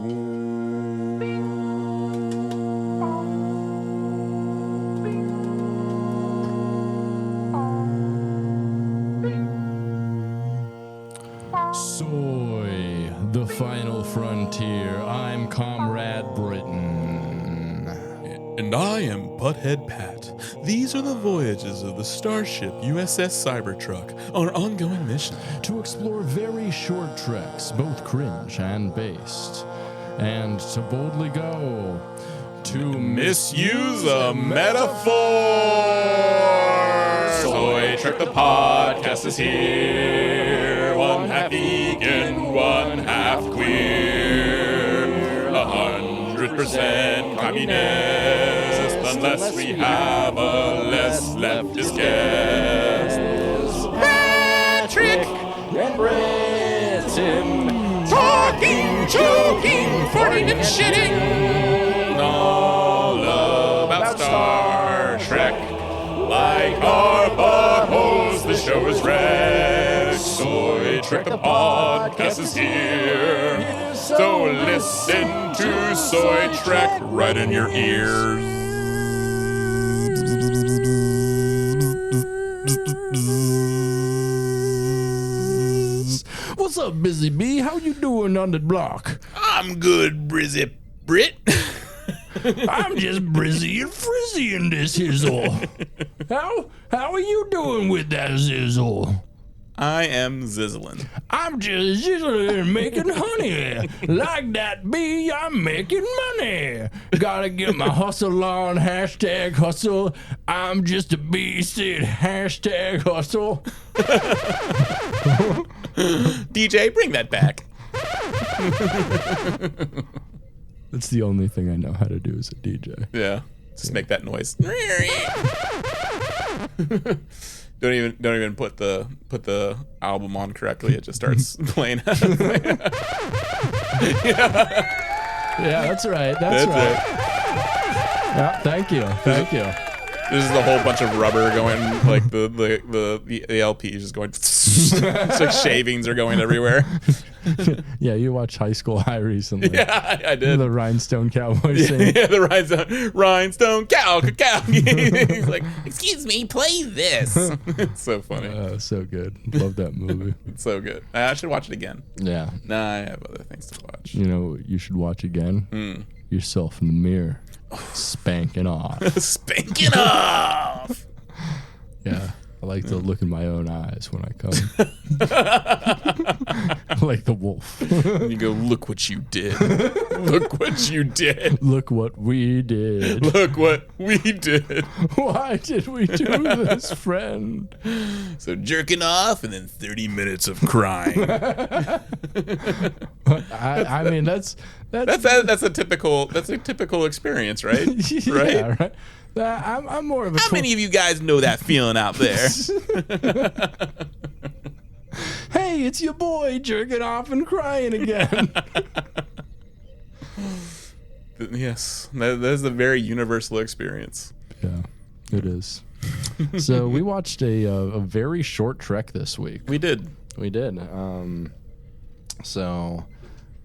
Soy, the final frontier. I'm Comrade Britain. And I am Butthead Pat. These are the voyages of the starship USS Cybertruck, our ongoing mission. To explore very short treks, both cringe and based. And to boldly go to Misuse a metaphor! Soy Trek the podcast is here. One half vegan, one half queer. 100% communist, unless we have a less leftist guest. Patrick and Britain, talking, joking, farting and shitting all about Star Trek. Like our buttholes, the show is red. Soy Trek the podcast is here. So listen to Soy Trek right in your ears. What's up, Busy Bee? How you doing on the block? I'm good, Brizzy Brit. I'm just Brizzy and Frizzy in this hizzle. How are you doing with that zizzle? I am Zizzlin. I'm just zizzling and making honey. Like that bee, I'm making money. Gotta get my hustle on, hashtag hustle. I'm just a beast, hashtag hustle. DJ, bring that back. That's the only thing I know how to do as a DJ. Yeah, just make that noise. Don't even put the album on correctly. It just starts playing. Yeah, that's right. That's right. Yeah, thank you. This is a whole bunch of rubber going, like the LP is just going. It's like shavings are going everywhere. Yeah, you watched High School High recently. Yeah, I did. The Rhinestone Cowboy sing. Yeah, the rhinestone cow. He's like, excuse me, play this. It's so funny. So good. Love that movie. It's so good. I should watch it again. Yeah. Nah, I have other things to watch. You know what you should watch again? Yourself in the mirror. Spanking off. Spanking off. Yeah. I like to look in my own eyes when I come. Like the wolf. And you go, look what you did. Look what you did. Look what we did. Look what we did. Why did we do this, friend? So jerking off and then 30 minutes of crying. I mean, that's a typical experience, right? Yeah, right. I'm more of a. How many of you guys know that feeling out there? Hey, it's your boy jerking off and crying again. Yes, that is a very universal experience. Yeah, it is. So we watched a very short trek this week. We did. So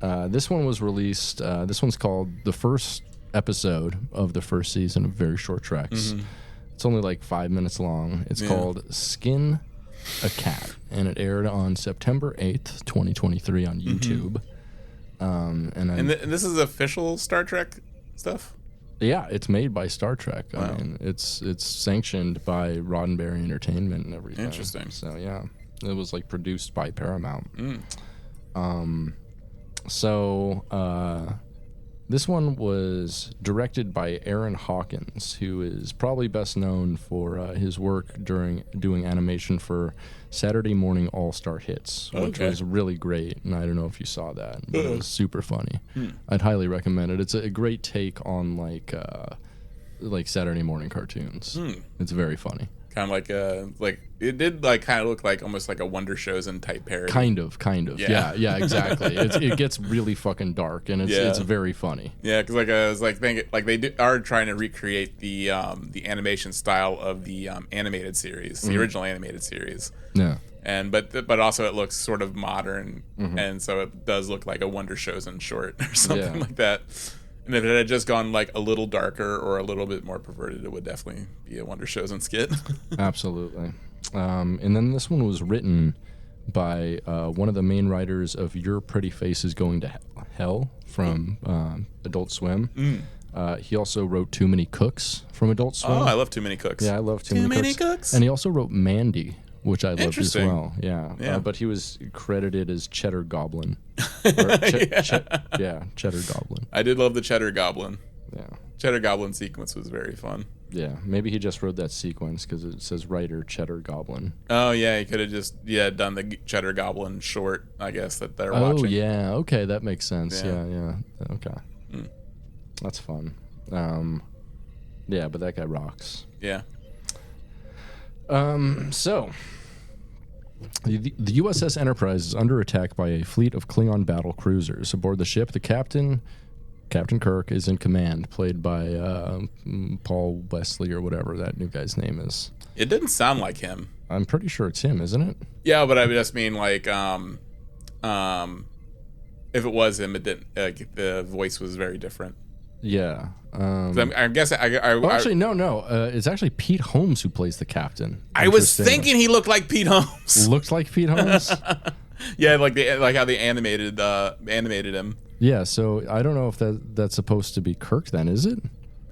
this one was released. This one's called the first episode of the first season of Very Short Treks. It's only like 5 minutes long. It's called Skin a Cat, and it aired on September 8th, 2023 on YouTube. And this is official Star Trek stuff? Yeah, it's made by Star Trek. Wow. I mean, it's sanctioned by Roddenberry Entertainment and everything. Interesting. So yeah, it was like produced by Paramount. This one was directed by Aaron Hawkins, who is probably best known for his work doing animation for Saturday Morning All-Star Hits, which was really great. And I don't know if you saw that, but it was super funny. I'd highly recommend it. It's a great take on like Saturday morning cartoons. It's very funny. Kind of like it did like kind of look like almost like a Wonder Chosen type parody. Kind of. Yeah, exactly. It gets really fucking dark, and it's Yeah. very funny. Yeah, because like I was like thinking, like are trying to recreate the animation style of the animated series, the original animated series. Yeah. And but also it looks sort of modern, and so it does look like a Wonder Chosen short or something like that. And if it had just gone like a little darker or a little bit more perverted, it would definitely be a Wonder Chosen skit. Absolutely. And then this one was written by one of the main writers of Your Pretty Face is Going to Hell from Adult Swim. He also wrote Too Many Cooks from Adult Swim. Oh, I love Too Many Cooks. Yeah, I love Too Many Cooks. And he also wrote Mandy, which I loved as well. Yeah. But he was credited as Cheddar Goblin. Cheddar Goblin. I did love the Cheddar Goblin. Yeah. Cheddar Goblin sequence was very fun. Yeah, maybe he just wrote that sequence because it says writer Cheddar Goblin. Oh, yeah, he could have just done the Cheddar Goblin short, I guess, that they're watching. Oh, yeah, okay, that makes sense. Yeah. Okay. That's fun. Yeah, but that guy rocks. Yeah. So, the USS Enterprise is under attack by a fleet of Klingon battle cruisers. Aboard the ship, the Captain Kirk is in command, played by Paul Wesley or whatever that new guy's name is. It didn't sound like him. I'm pretty sure it's him, isn't it? Yeah, but I just mean like, if it was him, it didn't. The voice was very different. Yeah. I guess actually, no. It's actually Pete Holmes who plays the captain. I was thinking he looked like Pete Holmes. Looks like Pete Holmes. Yeah, like how they animated him. Yeah, so I don't know if that's supposed to be Kirk then, is it?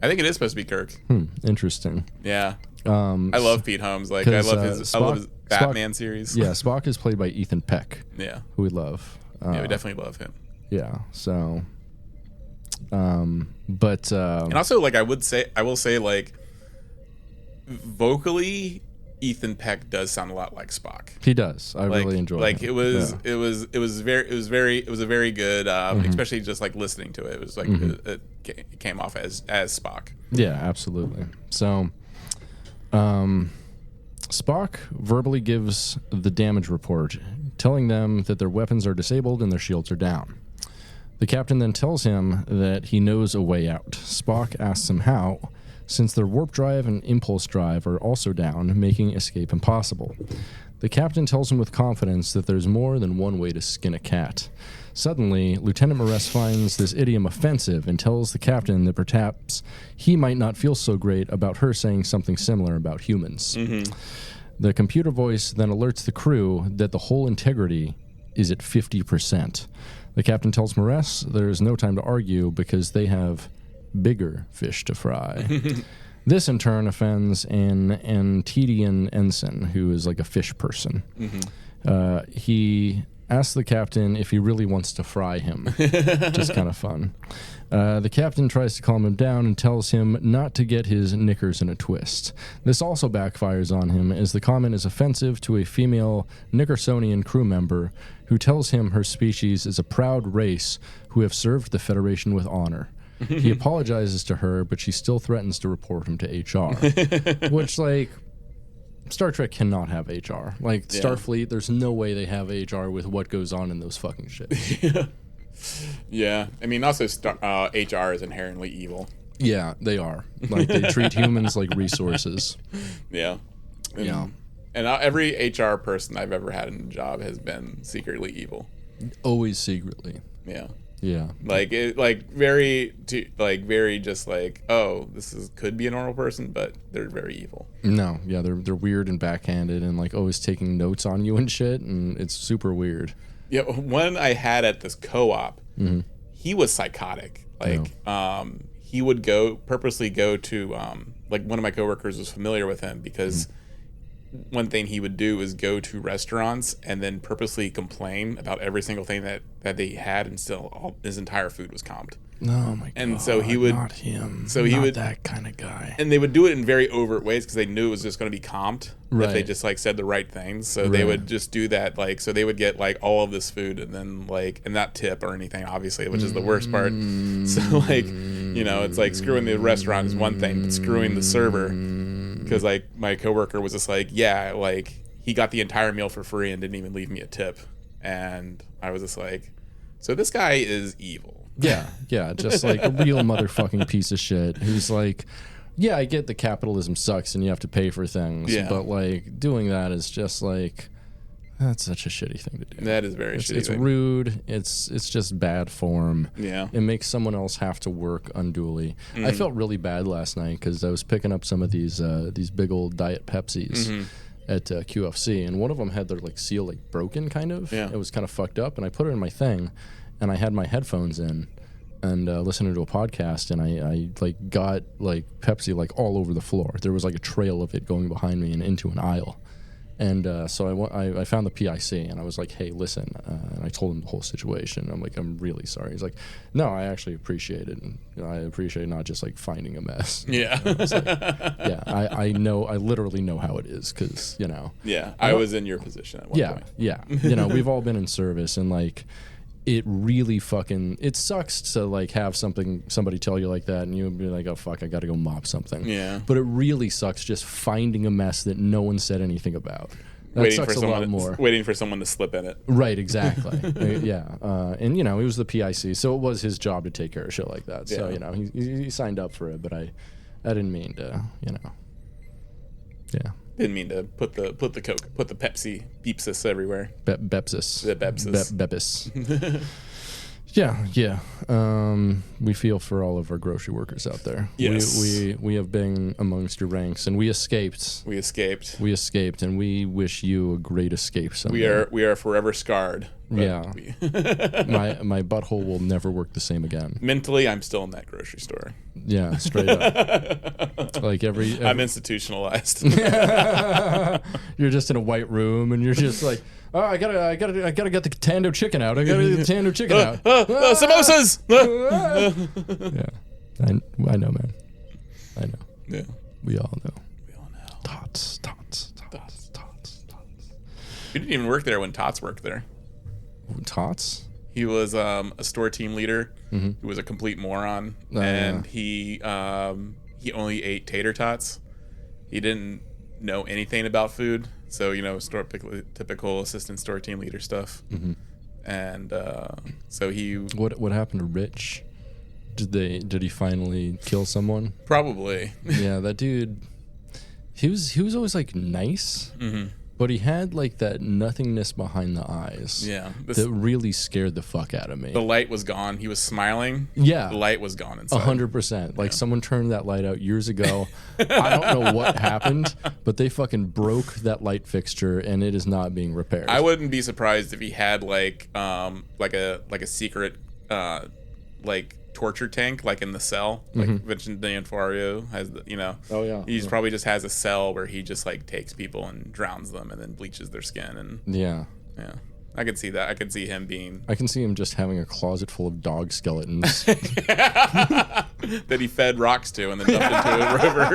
I think it is supposed to be Kirk. Interesting. Yeah. I love Pete Holmes. Like I love his Batman series. Yeah, Spock is played by Ethan Peck. Yeah. Who we love. Yeah, we definitely love him. Yeah. So but and also like I will say like vocally Ethan Peck does sound a lot like Spock. He does. I really enjoy like him. It was a very good especially just like listening to it. It was like it came off as Spock. Yeah, absolutely. So Spock verbally gives the damage report, telling them that their weapons are disabled and their shields are down. The captain then tells him that he knows a way out. Spock asks him how, since their warp drive and impulse drive are also down, making escape impossible. The captain tells him with confidence that there's more than one way to skin a cat. Suddenly, Lieutenant Moress finds this idiom offensive and tells the captain that perhaps he might not feel so great about her saying something similar about humans. The computer voice then alerts the crew that the whole integrity is at 50%. The captain tells Moress there's no time to argue because they have bigger fish to fry. This, in turn, offends an Antedian ensign, who is like a fish person. He asks the captain if he really wants to fry him, which is kind of fun. The captain tries to calm him down and tells him not to get his knickers in a twist. This also backfires on him, as the comment is offensive to a female Nickersonian crew member who tells him her species is a proud race who have served the Federation with honor. He apologizes to her, but she still threatens to report him to HR. Which, like, Star Trek cannot have HR. Like, Starfleet, there's no way they have HR with what goes on in those fucking ships. Yeah. I mean, also, HR is inherently evil. Yeah, they are. Like, they treat humans like resources. Yeah. And every HR person I've ever had in a job has been secretly evil. Always secretly. Yeah. Yeah. Like very just like, oh, could be a normal person, but they're very evil. No, yeah, they're weird and backhanded and like always taking notes on you and shit, and it's super weird. Yeah, one I had at this co-op, he was psychotic. Like, he would purposely go to like one of my coworkers was familiar with him because one thing he would do is go to restaurants and then purposely complain about every single thing that they had, and still his entire food was comped. Oh my god! And so he would not him. So he not would that kind of guy. And they would do it in very overt ways because they knew it was just going to be comped if they just like said the right things. So they would just do that. Like, so they would get like all of this food and then like, and not tip or anything, obviously, which is the worst part. So like, it's like screwing the restaurant is one thing, but screwing the server because like my coworker was just like, yeah, like he got the entire meal for free and didn't even leave me a tip, and I was just like, so this guy is evil. Yeah, just like a real motherfucking piece of shit who's like, yeah, I get that capitalism sucks and you have to pay for things, but like doing that is just like, that's such a shitty thing to do. That is very shitty. It's rude. It's just bad form. Yeah. It makes someone else have to work unduly. I felt really bad last night because I was picking up some of these big old Diet Pepsis at QFC, and one of them had their like seal like broken kind of. Yeah. It was kind of fucked up, and I put it in my thing, and I had my headphones in and listening to a podcast, and I like got like Pepsi like all over the floor. There was like a trail of it going behind me and into an aisle. And so I found the PIC, and I was like, hey, listen. And I told him the whole situation. I'm like, I'm really sorry. He's like, no, I actually appreciate it. And I appreciate not just like finding a mess. Yeah. I was like, yeah, I know. I literally know how it is because, you know. Yeah, I was in your position at one point. Yeah. You know, we've all been in service, and like, it really fucking, it sucks to like have somebody tell you like that and you be like, oh fuck, I gotta go mop something. Yeah. But it really sucks just finding a mess that no one said anything about. That sucks a lot more. Waiting for someone to slip in it. Right, exactly. Yeah. And you know, he was the PIC, so it was his job to take care of shit like that. So, you know, he signed up for it, but I didn't mean to, you know. Yeah. Didn't mean to put the Pepsi beepsis everywhere. Bepsis. The Bepsis. Bepis. Yeah. We feel for all of our grocery workers out there. Yes. We have been amongst your ranks, and we escaped. We escaped, and we wish you a great escape someday. We are forever scarred. Yeah. My butthole will never work the same again. Mentally, I'm still in that grocery store. Yeah, straight up. Like every I'm institutionalized. You're just in a white room, and you're just like, oh, I gotta get the Tando chicken out. Samosas. Yeah, I know, man. I know. Yeah, we all know. Tots. Tots. You didn't even work there when Tots worked there. Tots? He was a store team leader who was a complete moron, and he only ate tater tots. He didn't know anything about food, so you know, typical assistant store team leader stuff. And so he. What happened to Rich? Did he finally kill someone? Probably. Yeah, that dude. He was always like nice. But he had like that nothingness behind the eyes. Yeah. That really scared the fuck out of me. The light was gone. He was smiling. Yeah. The light was gone inside. 100%. Like someone turned that light out years ago. I don't know what happened, but they fucking broke that light fixture and it is not being repaired. I wouldn't be surprised if he had like a secret like torture tank like in the cell, like Vincent D'Onofrio has, you know. Oh yeah. He probably just has a cell where he just like takes people and drowns them and then bleaches their skin and yeah. I could see that. I could see him being. I can see him just having a closet full of dog skeletons that he fed rocks to and then dumped into a river.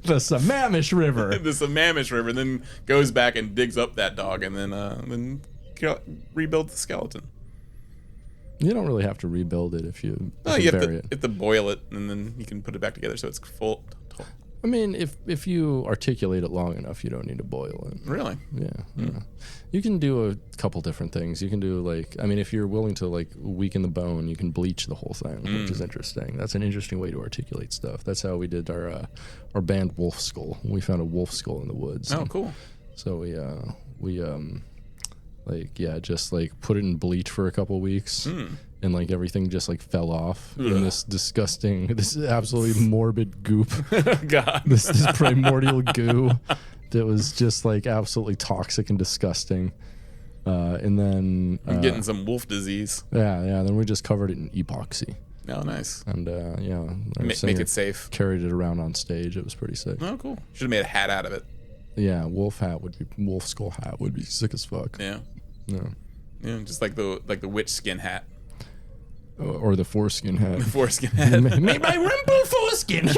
The Sammamish River. The Sammamish River, and then goes back and digs up that dog and then rebuilds the skeleton. You don't really have to rebuild it if you you have bury it. You have to boil it, and then you can put it back together so it's full. I mean, if you articulate it long enough, you don't need to boil it. Really? Yeah. You can do a couple different things. You can do like, I mean, if you're willing to like weaken the bone, you can bleach the whole thing, which is interesting. That's an interesting way to articulate stuff. That's how we did our band Wolf Skull. We found a wolf skull in the woods. Oh, cool. So we just like put it in bleach for a couple weeks, and like everything just like fell off in this disgusting, this absolutely morbid goop. God, this primordial goo that was just like absolutely toxic and disgusting. And then getting some wolf disease. Yeah. Then we just covered it in epoxy. Oh, nice. And make it safe. Carried it around on stage. It was pretty sick. Oh, cool. Should have made a hat out of it. Yeah, wolf skull hat would be sick as fuck. Yeah. Yeah, just like the witch skin hat. Or the foreskin hat. The foreskin hat. Made by Rumple Foreskin.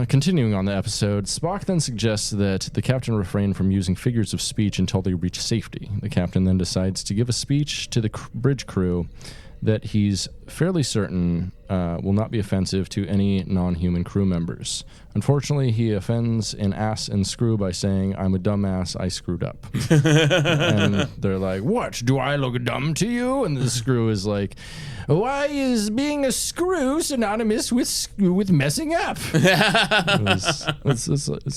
Continuing on the episode, Spock then suggests that the captain refrain from using figures of speech until they reach safety. The captain then decides to give a speech to the bridge crew that he's fairly certain will not be offensive to any non-human crew members. Unfortunately, he offends an ass and screw by saying, "I'm a dumbass, I screwed up." And they're like, "What? Do I look dumb to you?" And the screw is like, "Why is being a screw synonymous with messing up?" It's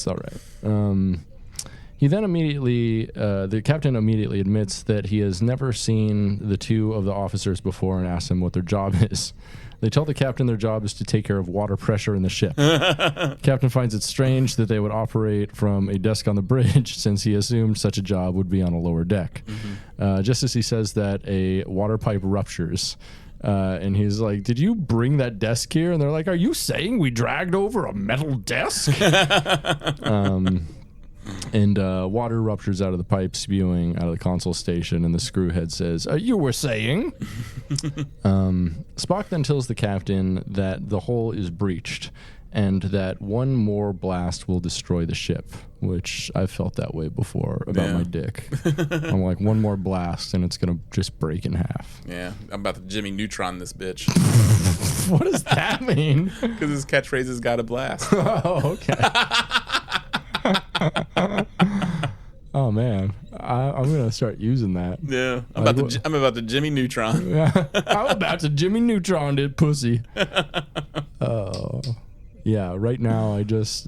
all right. He then the captain immediately admits that he has never seen the two of the officers before and asks them what their job is. They tell the captain their job is to take care of water pressure in the ship. Captain finds it strange that they would operate from a desk on the bridge, since he assumed such a job would be on a lower deck. Just as he says that, a water pipe ruptures. And he's like, "Did you bring that desk here?" And they're like, "Are you saying we dragged over a metal desk?" And water ruptures out of the pipe, spewing out of the console station, and the screwhead says, "You were saying?" Spock then tells the captain that the hull is breached and that one more blast will destroy the ship, which I've felt that way before about my dick. I'm like, one more blast and it's going to just break in half. Yeah, I'm about to Jimmy Neutron this bitch. What does that mean? Because his catchphrase has got a blast. Oh, okay. Oh man, I'm gonna start using that. Yeah, I'm about to Jimmy Neutron. I'm about to Jimmy Neutron it, pussy. Oh, yeah. Right now, I just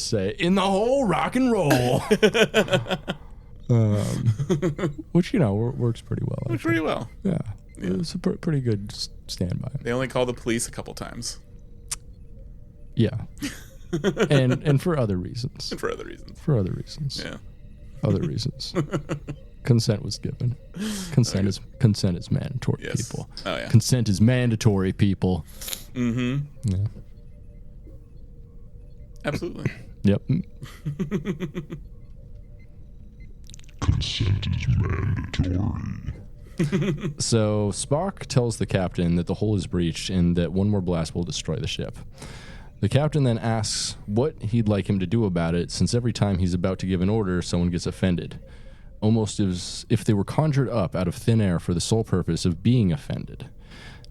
say in the whole rock and roll, which works pretty well. Works pretty well. Yeah, it's a pretty good standby. They only call the police a couple times. Yeah. and for other reasons. For other reasons. For other reasons. Yeah. Other reasons. Consent was given. Consent is mandatory, people. Oh yeah. Consent is mandatory, people. Mm-hmm. Yeah. Absolutely. Yep. Consent is mandatory. So Spock tells the captain that the hull is breached and that one more blast will destroy the ship. The captain then asks what he'd like him to do about it, since every time he's about to give an order, someone gets offended. Almost as if they were conjured up out of thin air for the sole purpose of being offended.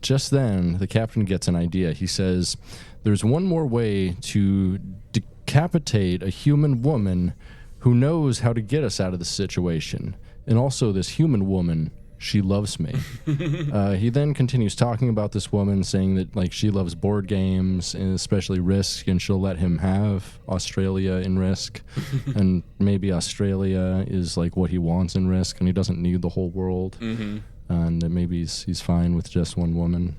Just then, the captain gets an idea. He says, "There's one more way to decapitate a human woman who knows how to get us out of the situation. And also this human woman, she loves me." He then continues talking about this woman, saying that she loves board games, and especially Risk, and she'll let him have Australia in Risk. And maybe Australia is what he wants in Risk, and he doesn't need the whole world. Mm-hmm. And that maybe he's fine with just one woman,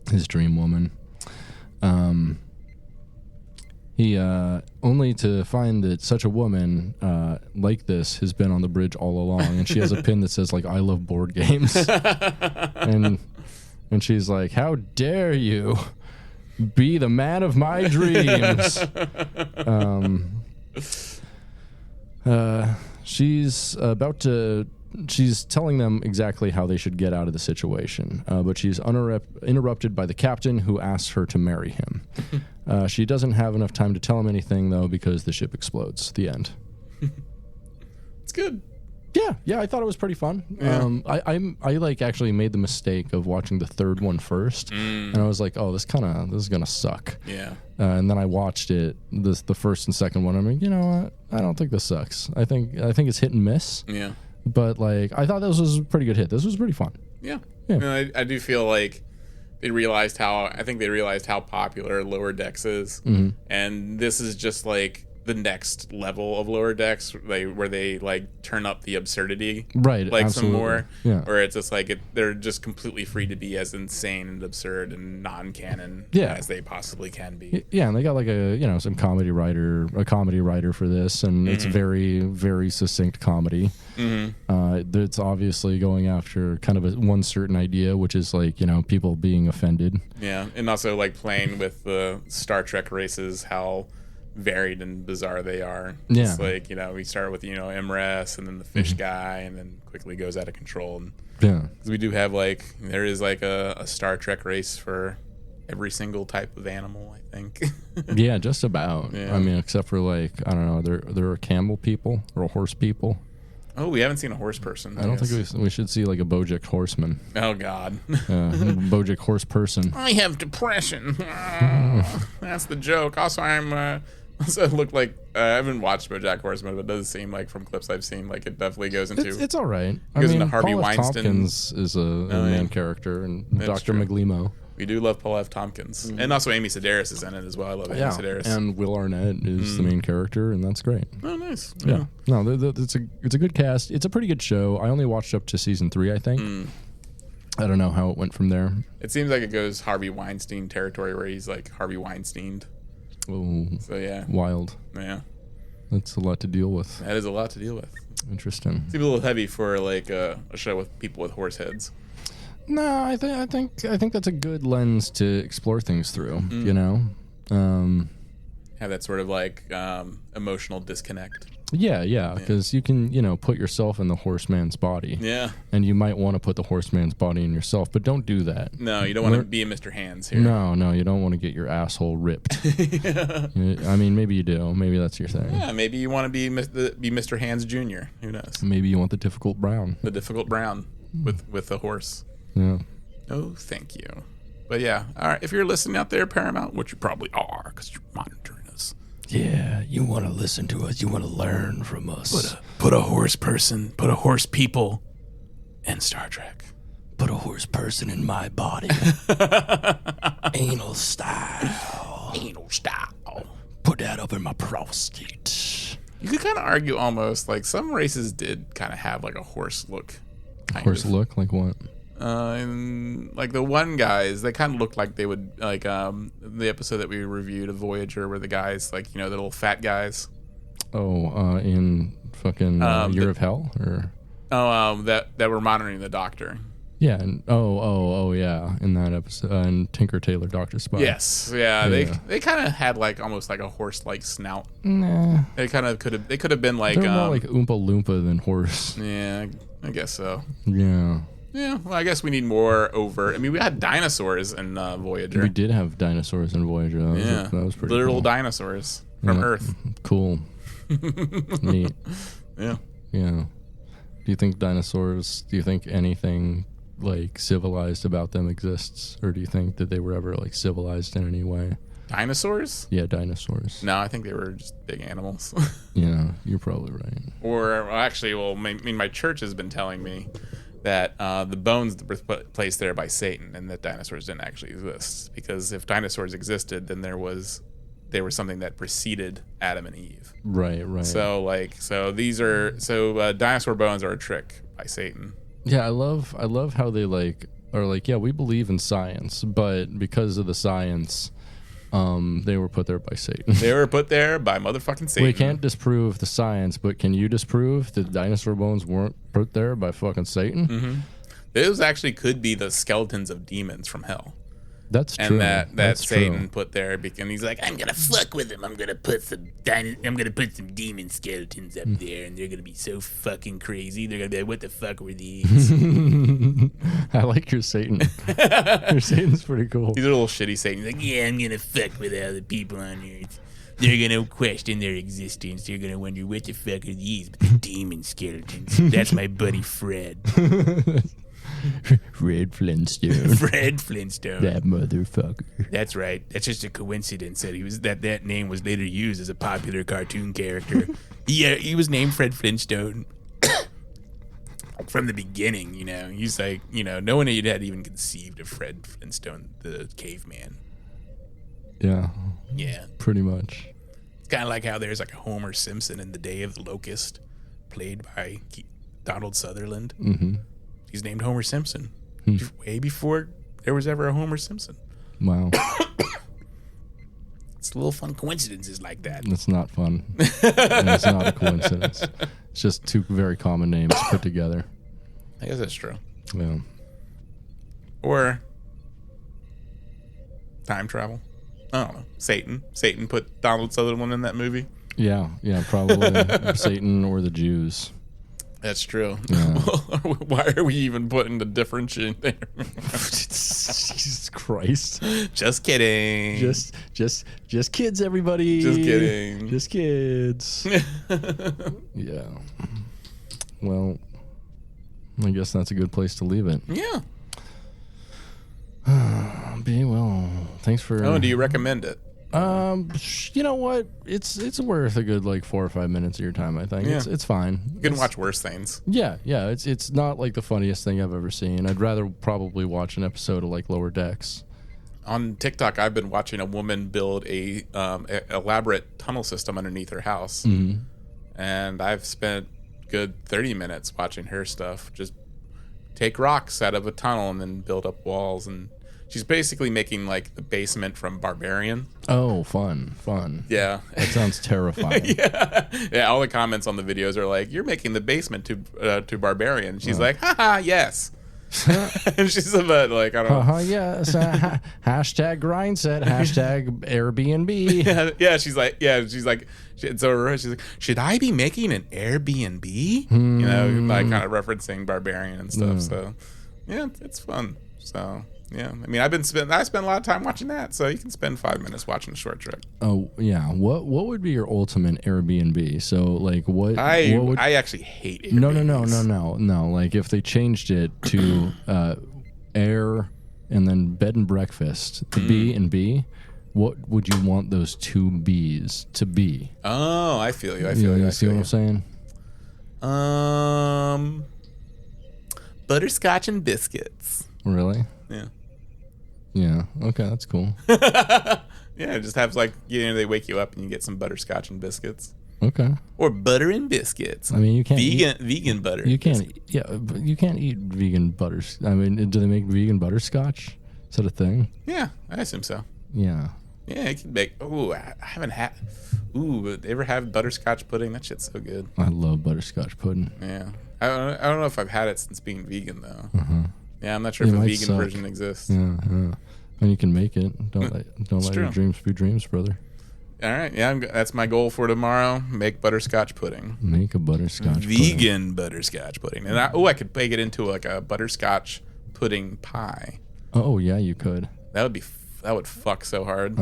his dream woman. He only to find that such a woman like this has been on the bridge all along, and she has a pin that says "I love board games," and she's like, "How dare you be the man of my dreams?" She's telling them exactly how they should get out of the situation, but she's interrupted by the captain, who asks her to marry him. She doesn't have enough time to tell him anything, though, because the ship explodes. The end. It's good. Yeah, I thought it was pretty fun. Yeah. I actually made the mistake of watching the third one first, and I was like, "Oh, this is gonna suck." Yeah. And then I watched the first and second one. I'm like, you know what? I don't think this sucks. I think it's hit and miss. Yeah. But I thought this was a pretty good hit. This was pretty fun. Yeah. Yeah. I do feel like they realized how popular Lower Decks is, and this is just the next level of Lower Decks, where they turn up the absurdity, right? Some absolutely. more, yeah. Where it's just they're just completely free to be as insane and absurd and non-canon as they possibly can be. Yeah, and they got some a comedy writer for this, and it's very, very succinct comedy. It's obviously going after kind of one certain idea, which is people being offended. Yeah, and also playing with the Star Trek races, how varied and bizarre they are. Yeah. It's we start with MRS, and then the fish guy, and then quickly goes out of control. And yeah, we do have there is a Star Trek race for every single type of animal, I think. Yeah, just about. Yeah. I mean, except for I don't know, there are camel people or horse people. Oh, we haven't seen a horse person. I don't think we should see like a BoJack Horseman. Oh God. BoJack Horse person. I have depression. That's the joke. Also, also look like I haven't watched BoJack Horseman, but it does seem like from clips I've seen, like it definitely goes into. It's all right. Goes into Harvey Paul F. Weinstein. Tompkins is a main character, and Dr. true. McLemo. We do love Paul F. Tompkins, and also Amy Sedaris is in it as well. I love Amy Sedaris. And Will Arnett is the main character, and that's great. Oh, nice. Yeah. No, it's a good cast. It's a pretty good show. I only watched up to season 3, I think. I don't know how it went from there. It seems like it goes Harvey Weinstein territory, where he's like Harvey Weinsteined. Oh, so yeah, wild. Yeah, that's a lot to deal with. That is a lot to deal with. Interesting. Seems a little heavy for like a show with people with horse heads. No, I think that's a good lens to explore things through. You know, have that sort of like emotional disconnect. Yeah, because you can put yourself in the horseman's body. Yeah, and you might want to put the horseman's body in yourself, but don't do that. No, you don't want to be a Mr. Hands here. No, you don't want to get your asshole ripped. Yeah. I mean, maybe you do. Maybe that's your thing. Yeah, maybe you want to be Mr. Hands Jr. Who knows? Maybe you want the difficult brown. The difficult brown with the horse. Yeah. Oh, thank you. But yeah, all right. If you're listening out there, Paramount, which you probably are, because you're monitoring us. Yeah, you want to listen to us. You want to learn from us. Put a horse person, put a horse people in Star Trek. Put a horse person in my body. Anal style. Anal style. Put that up in my prostate. You could kind of argue almost like some races did kind of have like a horse look. Look? Like what? And like the one guys, they kind of looked like they would like the episode that we reviewed of Voyager, where the guys like the little fat guys. Oh, in fucking Year of Hell, or that were monitoring the Doctor. Yeah, and yeah, in that episode, and Tinker Tailor Dr. Spy. Yes, yeah, they kind of had like almost like a horse-like snout. Nah, they kind of could have been like they're more like Oompa Loompa than horse. Yeah, I guess so. Yeah. Yeah, well, I guess we need more overt. I mean, we had dinosaurs in Voyager. We did have dinosaurs in Voyager. That was pretty literal cool. Dinosaurs from Earth. Cool. Neat. Yeah. Yeah. Do you think anything like civilized about them exists, or do you think that they were ever like civilized in any way? Dinosaurs? Yeah, dinosaurs. No, I think they were just big animals. Yeah, you're probably right. Or my church has been telling me that the bones were placed there by Satan, and that dinosaurs didn't actually exist. Because if dinosaurs existed, then there was something that preceded Adam and Eve. Right. So dinosaur bones are a trick by Satan. Yeah, I love how they are like, yeah, we believe in science, but because of the science, they were put there by Satan. They were put there by motherfucking Satan. We can't disprove the science, but can you disprove that dinosaur bones weren't put there by fucking Satan? Mm-hmm. Those actually could be the skeletons of demons from hell. That's true. And that Satan put there, and he's like, I'm gonna fuck with them. I'm gonna put some demon skeletons up there, and they're gonna be so fucking crazy. They're gonna be like, what the fuck were these? I like your Satan. Your Satan's pretty cool. He's a little shitty Satan. He's like, yeah, I'm gonna fuck with all the people on Earth. They're gonna question their existence. They're gonna wonder what the fuck are these? But the demon skeletons. That's my buddy Fred. Fred Flintstone. Fred Flintstone. That motherfucker. That's right. That's just a coincidence that that name was later used as a popular cartoon character. Yeah, he was named Fred Flintstone from the beginning. He's like, no one had even conceived of Fred Flintstone, the caveman. Yeah. Yeah. Pretty much. It's kind of like how there's like a Homer Simpson in The Day of the Locust, played by Donald Sutherland. Mm-hmm. He's named Homer Simpson way before there was ever a Homer Simpson. Wow. It's little fun coincidences like that. It's not fun. It's not a coincidence. It's just two very common names put together. I guess that's true. Yeah. Or time travel. I don't know. Satan put Donald Sutherland in that movie. Yeah, probably Satan or the Jews. That's true. Yeah. Why are we even putting the differentiation there? Jesus Christ. Just kidding. Just kids, everybody. Just kidding. Just kids. Yeah. Well, I guess that's a good place to leave it. Yeah. Well, thanks for. Oh, do you recommend it? You know what? It's worth a good like 4 or 5 minutes of your time. I think it's fine. You can watch worse things. Yeah. It's not like the funniest thing I've ever seen. I'd rather probably watch an episode of like Lower Decks. On TikTok, I've been watching a woman build a elaborate tunnel system underneath her house, and I've spent good 30 minutes watching her stuff. Just take rocks out of a tunnel and then build up walls, and she's basically making like the basement from Barbarian. Oh, fun. Yeah, That sounds terrifying. yeah. All the comments on the videos are like, "You're making the basement to Barbarian." She's like, "Haha, yes." And she's about like, I don't know. Yes. Hashtag grind set. Hashtag Airbnb. She's like, she's like, should I be making an Airbnb? You know, like kind of referencing Barbarian and stuff. So, yeah, it's fun. So, yeah, I mean, I spent a lot of time watching that. So you can spend 5 minutes watching a short trip. Oh yeah. What would be your ultimate Airbnb? So like what? I actually hate Airbnbs. No. Like if they changed it to air and then bed and breakfast, the B and B. What would you want those two B's to be? Oh, I feel you. You see what I'm saying? Butterscotch and biscuits. Really? Yeah. Yeah. Okay, that's cool. Yeah, it just have like, you know, they wake you up and you get some butterscotch and biscuits. Okay. Or butter and biscuits. I mean, you can't vegan butter. You can't. Yeah, but you can't eat vegan butters. I mean, do they make vegan butterscotch? Is that a thing? Yeah, I assume so. Yeah. Yeah, you can make. Ooh, I haven't had. Ooh, ever have butterscotch pudding? That shit's so good. I love butterscotch pudding. Yeah, I don't know if I've had it since being vegan though. Yeah, I'm not sure if a vegan version exists. Yeah. And you can make it. Don't let your dreams be dreams, brother. All right, yeah, that's my goal for tomorrow. Make butterscotch pudding. Make a butterscotch vegan butterscotch pudding, and I could make it into like a butterscotch pudding pie. Oh yeah, you could. That would fuck so hard.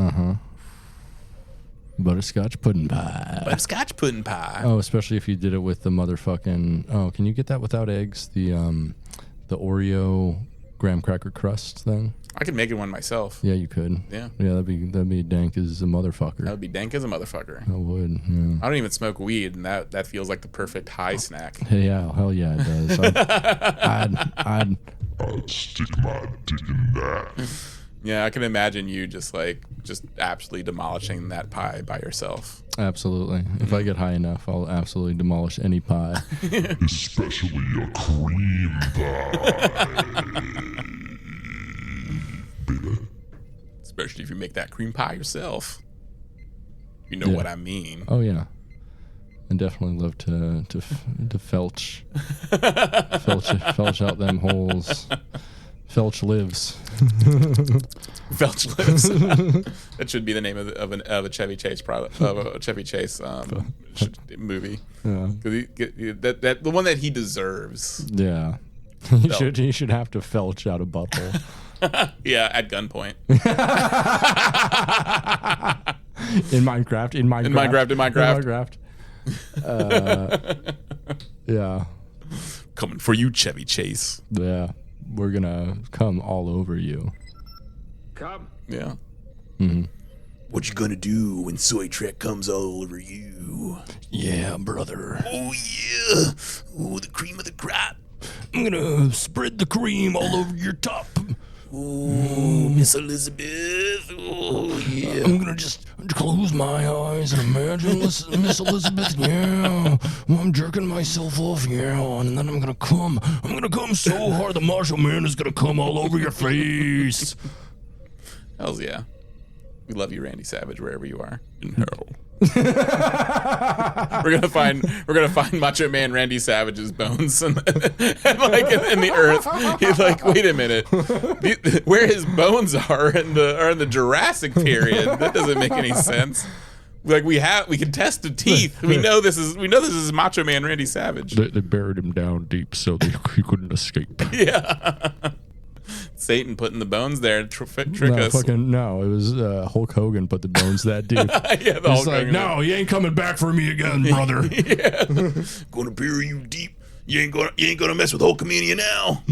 Butterscotch pudding pie. Butterscotch pudding pie. Oh, especially if you did it with the motherfucking. Oh, can you get that without eggs? The Oreo graham cracker crust thing. I could make it one myself. Yeah, you could. Yeah. Yeah, that'd be dank as a motherfucker. That would be dank as a motherfucker. I would. Yeah. I don't even smoke weed, and that feels like the perfect high snack. Yeah, hell yeah, it does. I'd stick my dick in that. Yeah, I can imagine you just absolutely demolishing that pie by yourself. Absolutely. If I get high enough, I'll absolutely demolish any pie. Especially a cream pie. Especially if you make that cream pie yourself. You know what I mean. Oh yeah. I definitely love to felch out them holes. Felch lives. Felch lives. That should be the name of a Chevy Chase movie. Yeah. That the one that he deserves. Yeah. He should have to felch out a butthole. Yeah, at gunpoint. In Minecraft. Yeah. Coming for you, Chevy Chase. Yeah. We're gonna come all over you. Come. Yeah. Mm-hmm. What you gonna do when Soy Trek comes all over you? Yeah, brother. Oh yeah. Ooh, the cream of the crop. I'm gonna spread the cream all over your top. Ooh, Miss Elizabeth. Oh yeah. I'm gonna just close my eyes and imagine Miss Elizabeth. Yeah, I'm jerking myself off. Yeah, and then I'm gonna come so hard the Marshall Man is gonna come all over your face. Hells yeah. We love you, Randy Savage, wherever you are in hell. We're gonna find Macho Man Randy Savage's bones and like in the earth. He's like, wait a minute, where his bones are in the Jurassic period. That doesn't make any sense. Like we can test the teeth. We know this is Macho Man Randy Savage. They buried him down deep so he couldn't escape. Yeah. Satan putting the bones there to trick us. No, it was Hulk Hogan put the bones that deep. Yeah, the Hulk like, Hogan. No, you ain't coming back for me again, brother. Yeah. Gonna bury you deep You ain't gonna mess with Hulkamania now.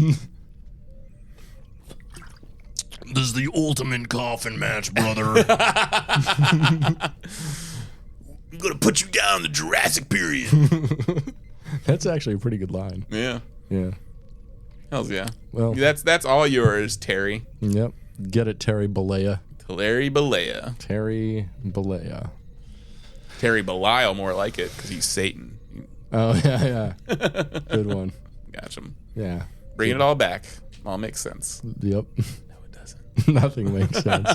This is the ultimate coffin match, brother. I'm gonna put you down in the Jurassic period. That's actually a pretty good line. Yeah. Yeah. Hells yeah. Well, that's all yours, Terry. Yep. Get it, Terry Bollea. Terry Bollea. Terry Bollea. Terry Belial, more like it, because he's Satan. Oh, yeah. Good one. Gotcha. Yeah. Bringing it all back. All makes sense. Yep. No, it doesn't. Nothing makes sense.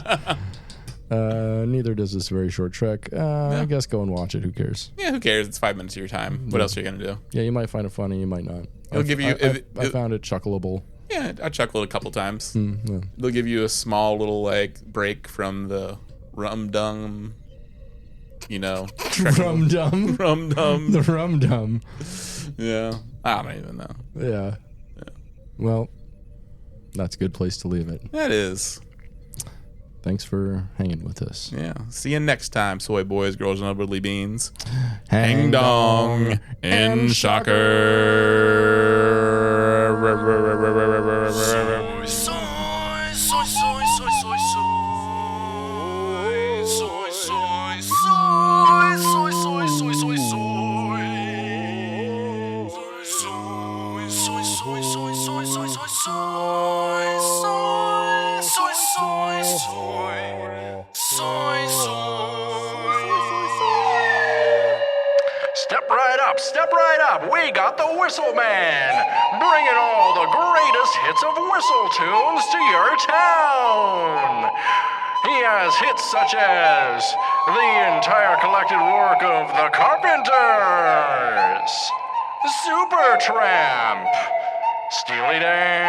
Neither does this very short trek. I guess go and watch it. Who cares? Yeah, who cares? It's 5 minutes of your time. What else are you going to do? Yeah, you might find it funny. You might not. It'll give you... I found it chuckleable. Yeah, I chuckled a couple times. Yeah. They'll give you a small little, like, break from the rum-dum, you know. Rum-dum? Rum-dum. The rum-dum. Yeah. I don't even know. Yeah. Well, that's a good place to leave it. That is. Thanks for hanging with us. Yeah. See you next time, soy boys, girls, and elderly beans. Hang dong and shocker. Step right up. We got the Whistle Man, bringing all the greatest hits of whistle tunes to your town. He has hits such as the entire collected work of the Carpenters, Supertramp, Steely Dan,